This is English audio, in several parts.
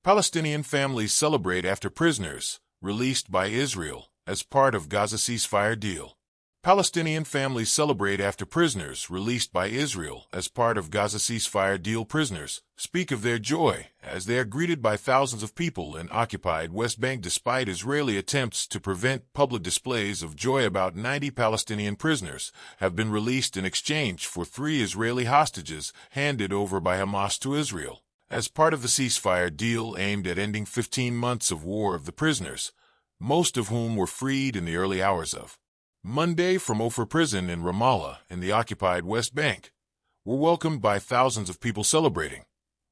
Palestinian families celebrate after prisoners released by Israel as part of Gaza ceasefire deal. Palestinian families celebrate after prisoners released by Israel as part of Gaza ceasefire deal. Prisoners speak of their joy as they are greeted by thousands of people in occupied West Bank despite Israeli attempts to prevent public displays of joy. About 90 Palestinian prisoners have been released in exchange for 3 Israeli hostages handed over by Hamas to Israel as part of the ceasefire deal aimed at ending 15 months of war. Of the prisoners, most of whom were freed in the early hours of Monday from Ofer prison in Ramallah in the occupied West Bank, were welcomed by thousands of people celebrating,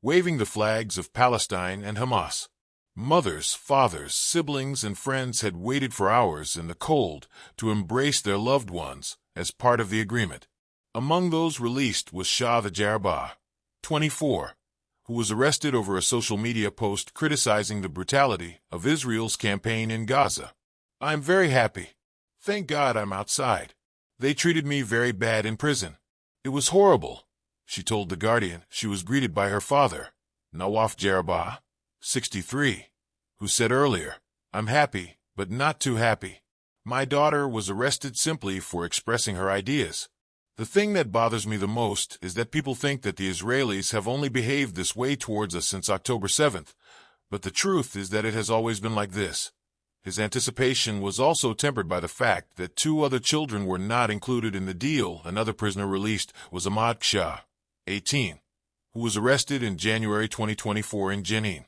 waving the flags of Palestine and Hamas. Mothers, fathers, siblings, and friends had waited for hours in the cold to embrace their loved ones as part of the agreement. Among those released was Shah the Jarabah, 24, who was arrested over a social media post criticizing the brutality of Israel's campaign in Gaza. "I'm very happy. Thank God I'm outside. They treated me very bad in prison. It was horrible," she told The Guardian. She was greeted by her father, Nawaf Jarabah, 63, who said earlier, "I'm happy, but not too happy. My daughter was arrested simply for expressing her ideas. The thing that bothers me the most is that people think that the Israelis have only behaved this way towards us since October 7th, but the truth is that it has always been like this." His anticipation was also tempered by the fact that 2 other children were not included in the deal. Another prisoner released was Ahmad Shah, 18, who was arrested in January 2024 in Jenin.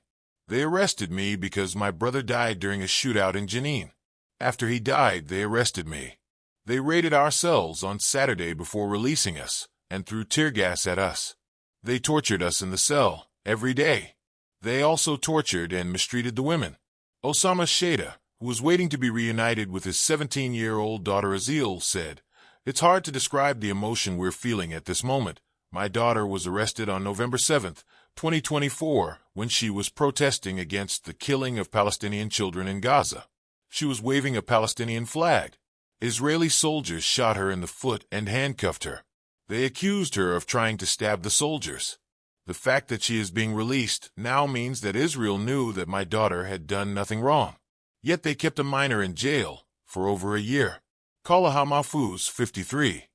"They arrested me because my brother died during a shootout in Jenin. After he died, they arrested me. They raided our cells on Saturday before releasing us and threw tear gas at us. They tortured us in the cell every day. They also tortured and mistreated the women." Osama Sheda, who was waiting to be reunited with his 17-year-old daughter Azil, said, "It's hard to describe the emotion we're feeling at this moment. My daughter was arrested on November 7, 2024, when she was protesting against the killing of Palestinian children in Gaza. She was waving a Palestinian flag. Israeli soldiers shot her in the foot and handcuffed her. They accused her of trying to stab the soldiers. The fact that she is being released now means that Israel knew that my daughter had done nothing wrong. Yet they kept a minor in jail for over a year." Kalaha Mahfouz, 53,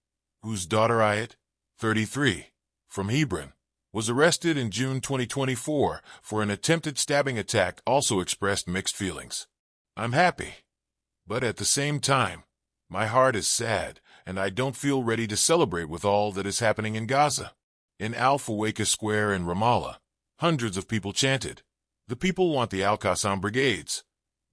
whose daughter Ayat, 33, from Hebron, was arrested in June 2024 for an attempted stabbing attack, also expressed mixed feelings. "I'm happy, but at the same time, my heart is sad, and I don't feel ready to celebrate with all that is happening in Gaza." In Al-Fawaiqa Square in Ramallah, hundreds of people chanted, "The people want the Al-Qassam brigades,"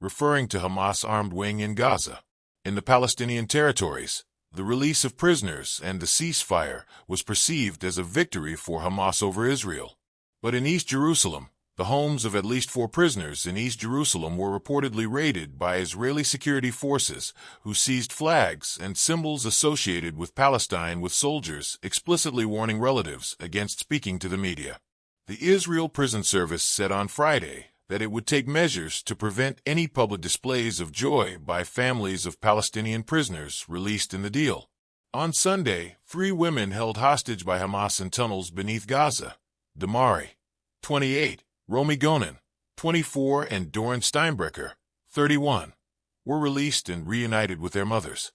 referring to Hamas' armed wing in Gaza. In the Palestinian territories, the release of prisoners and the ceasefire was perceived as a victory for Hamas over Israel. But in East Jerusalem, the homes of at least 4 prisoners in East Jerusalem were reportedly raided by Israeli security forces, who seized flags and symbols associated with Palestine, with soldiers explicitly warning relatives against speaking to the media. The Israel Prison Service said on Friday that it would take measures to prevent any public displays of joy by families of Palestinian prisoners released in the deal. On Sunday, 3 women held hostage by Hamas in tunnels beneath Gaza, Damari, 28, Romy Gonen, 24, and Doran Steinbrecher, 31, were released and reunited with their mothers.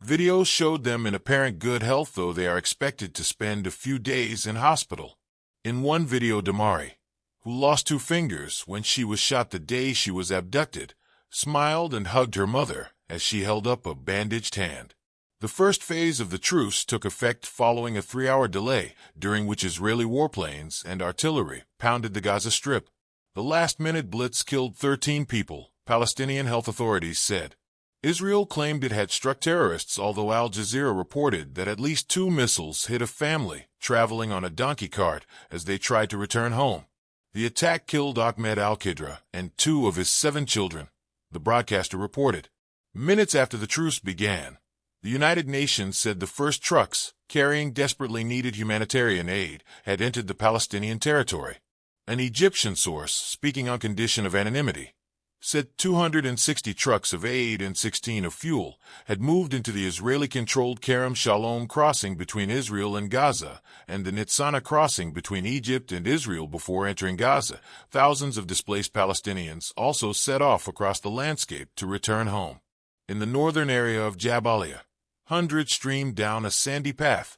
Videos showed them in apparent good health, though they are expected to spend a few days in hospital. In one video, Damari, who lost 2 fingers when she was shot the day she was abducted, smiled and hugged her mother as she held up a bandaged hand. The first phase of the truce took effect following a 3-hour delay, during which Israeli warplanes and artillery pounded the Gaza Strip. The last-minute blitz killed 13 people, Palestinian health authorities said. Israel claimed it had struck terrorists, although Al Jazeera reported that at least 2 missiles hit a family traveling on a donkey cart as they tried to return home. The attack killed Ahmed al-Qidra and 2 of his 7 children, the broadcaster reported. Minutes after the truce began, the United Nations said the first trucks, carrying desperately needed humanitarian aid, had entered the Palestinian territory. An Egyptian source, speaking on condition of anonymity, said 260 trucks of aid and 16 of fuel had moved into the Israeli-controlled Kerem Shalom crossing between Israel and Gaza and the Nitzana crossing between Egypt and Israel before entering Gaza. Thousands of displaced Palestinians also set off across the landscape to return home. In the northern area of Jabalia, hundreds streamed down a sandy path,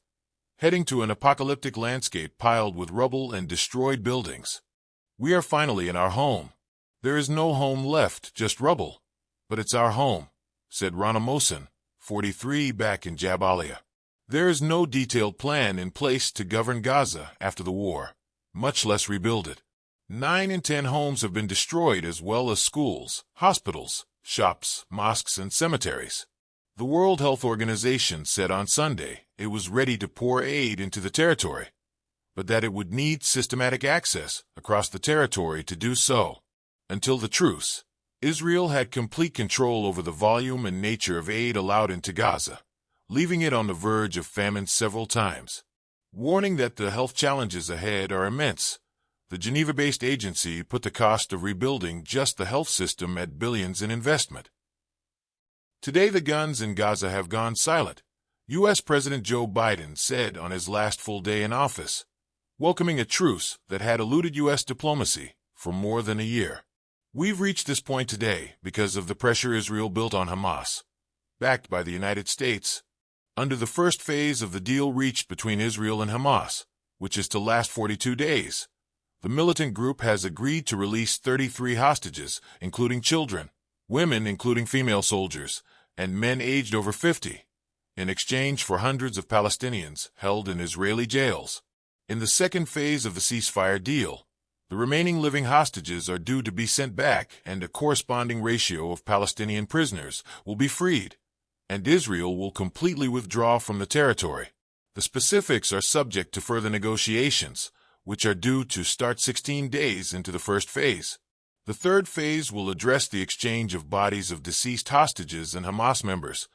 heading to an apocalyptic landscape piled with rubble and destroyed buildings. "We are finally in our home. There is no home left, just rubble. But it's our home," said Rana Mohsen, 43, back in Jabalia. There is no detailed plan in place to govern Gaza after the war, much less rebuild it. 9 in 10 homes have been destroyed, as well as schools, hospitals, shops, mosques, and cemeteries. The World Health Organization said on Sunday it was ready to pour aid into the territory, but that it would need systematic access across the territory to do so. Until the truce, Israel had complete control over the volume and nature of aid allowed into Gaza, leaving it on the verge of famine several times. Warning that the health challenges ahead are immense, the Geneva-based agency put the cost of rebuilding just the health system at billions in investment. Today the guns in Gaza have gone silent, U.S. President Joe Biden said on his last full day in office, welcoming a truce that had eluded U.S. diplomacy for more than a year. "We've reached this point today because of the pressure Israel built on Hamas, backed by the United States, under the first phase of the deal reached between Israel and Hamas, which is to last 42 days. The militant group has agreed to release 33 hostages, including children, women including female soldiers, and men aged over 50, in exchange for hundreds of Palestinians held in Israeli jails. In the second phase of the ceasefire deal, the remaining living hostages are due to be sent back, and a corresponding ratio of Palestinian prisoners will be freed, and Israel will completely withdraw from the territory. The specifics are subject to further negotiations, which are due to start 16 days into the first phase. The third phase will address the exchange of bodies of deceased hostages and Hamas members,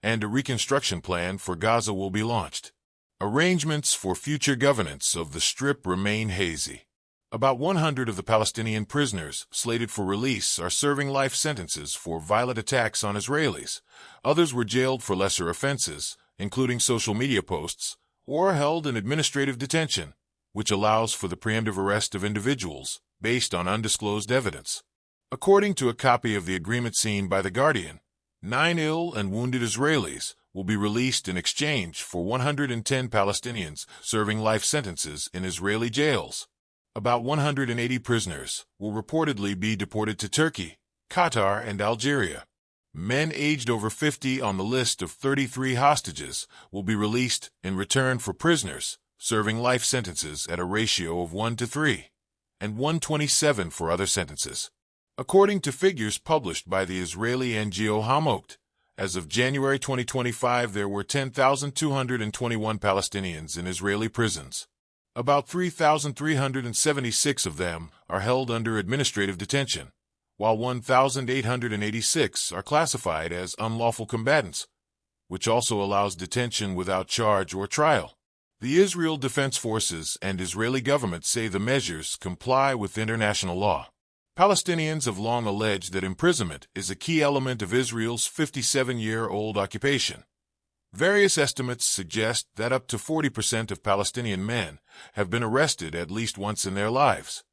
and a reconstruction plan for Gaza will be launched. Arrangements for future governance of the Strip remain hazy. About 100 of the Palestinian prisoners slated for release are serving life sentences for violent attacks on Israelis. Others were jailed for lesser offenses, including social media posts, or held in administrative detention, which allows for the preemptive arrest of individuals based on undisclosed evidence. According to a copy of the agreement seen by The Guardian, 9 ill and wounded Israelis will be released in exchange for 110 Palestinians serving life sentences in Israeli jails. About 180 prisoners will reportedly be deported to Turkey, Qatar, and Algeria. Men aged over 50 on the list of 33 hostages will be released in return for prisoners serving life sentences at a ratio of 1:3, and 127 for other sentences. According to figures published by the Israeli NGO Hamokt, as of January 2025 there were 10,221 Palestinians in Israeli prisons. About 3,376 of them are held under administrative detention, while 1,886 are classified as unlawful combatants, which also allows detention without charge or trial. The Israel Defense Forces and Israeli government say the measures comply with international law. Palestinians have long alleged that imprisonment is a key element of Israel's 57-year-old occupation. Various estimates suggest that up to 40% of Palestinian men have been arrested at least once in their lives.